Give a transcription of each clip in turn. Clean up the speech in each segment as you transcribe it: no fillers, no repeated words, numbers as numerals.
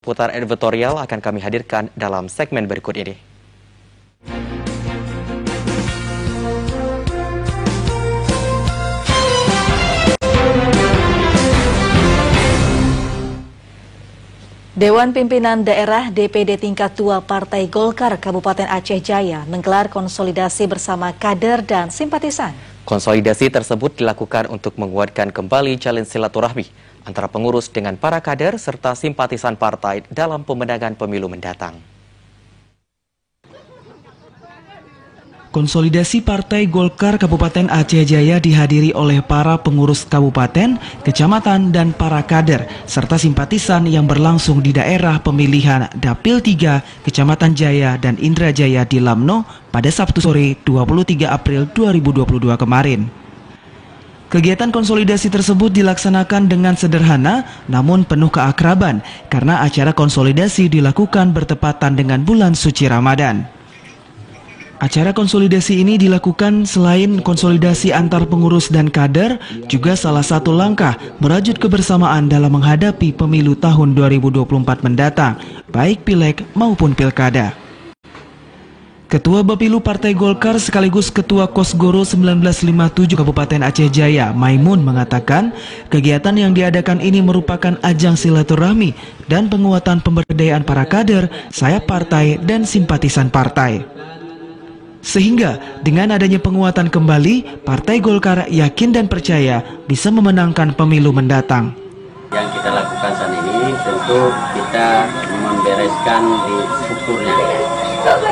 Putar editorial akan kami hadirkan dalam segmen berikut ini. Dewan Pimpinan Daerah DPD tingkat 2 Partai Golkar Kabupaten Aceh Jaya menggelar konsolidasi bersama kader dan simpatisan. Konsolidasi tersebut dilakukan untuk menguatkan kembali jalin silaturahmi antara pengurus dengan para kader serta simpatisan partai dalam pemenangan pemilu mendatang. Konsolidasi Partai Golkar Kabupaten Aceh Jaya dihadiri oleh para pengurus kabupaten, kecamatan, dan para kader, serta simpatisan yang berlangsung di daerah pemilihan Dapil 3, Kecamatan Jaya dan Indrajaya di Lamno pada Sabtu sore 23 April 2022 kemarin. Kegiatan konsolidasi tersebut dilaksanakan dengan sederhana namun penuh keakraban karena acara konsolidasi dilakukan bertepatan dengan bulan suci Ramadan. Acara konsolidasi ini dilakukan selain konsolidasi antar pengurus dan kader, juga salah satu langkah merajut kebersamaan dalam menghadapi pemilu tahun 2024 mendatang, baik pileg maupun pilkada. Ketua Bapilu Partai Golkar sekaligus Ketua Kosgoro 1957 Kabupaten Aceh Jaya, Maimun, mengatakan kegiatan yang diadakan ini merupakan ajang silaturahmi dan penguatan pemberdayaan para kader, sayap partai, dan simpatisan partai. Sehingga dengan adanya penguatan kembali, Partai Golkar yakin dan percaya bisa memenangkan pemilu mendatang. Yang kita lakukan saat ini tentu kita membereskan di strukturnya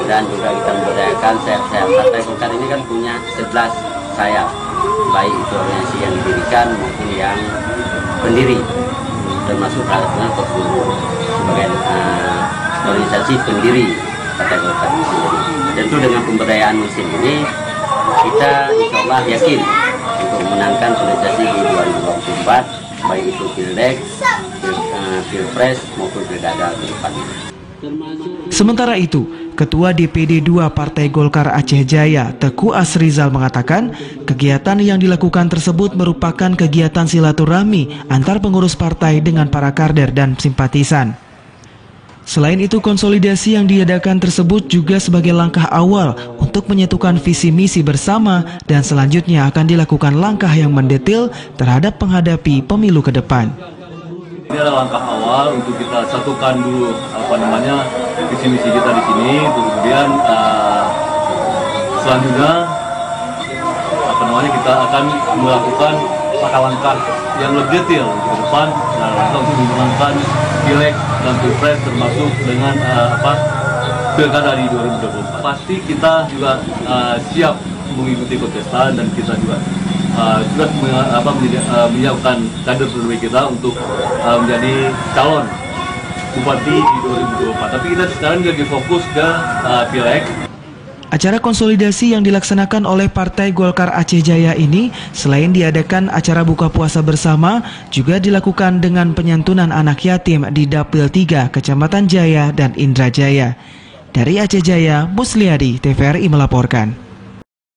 dan juga kita memberdayakan sayap-sayap. Partai Golkar ini kan punya 11 sayap, baik itu organisasi yang didirikan maupun yang pendiri, termasuk salah satunya sebagai organisasi pendiri Partai Golkar sendiri. Tentu dengan pemberdayaan mesin ini kita insya Allah yakin untuk memenangkan konsolidasi di 2024, baik itu Pilek, Pilpres maupun Pilkada ke depan. Sementara itu, Ketua DPD 2 Partai Golkar Aceh Jaya, Teku Asrizal, mengatakan kegiatan yang dilakukan tersebut merupakan kegiatan silaturahmi antar pengurus partai dengan para kader dan simpatisan. Selain itu, konsolidasi yang diadakan tersebut juga sebagai langkah awal untuk menyatukan visi misi bersama dan selanjutnya akan dilakukan langkah yang mendetail terhadap menghadapi pemilu ke depan. Ini adalah langkah awal untuk kita satukan dulu visi misi kita di sini, kemudian selanjutnya kita akan melakukan langkah yang lebih detail ke depan dan untuk memenangkan Pileg dan Pilpres termasuk dengan pilkada di 2024. Pasti kita juga siap mengikuti kontestan dan kita juga menyiapkan kader terbaik kita untuk menjadi calon bupati di 2024. Tapi kita sekarang lagi fokus ke Pileg. Acara konsolidasi yang dilaksanakan oleh Partai Golkar Aceh Jaya ini selain diadakan acara buka puasa bersama, juga dilakukan dengan penyantunan anak yatim di Dapil 3, Kecamatan Jaya dan Indrajaya. Dari Aceh Jaya, Musliadi, TVRI melaporkan.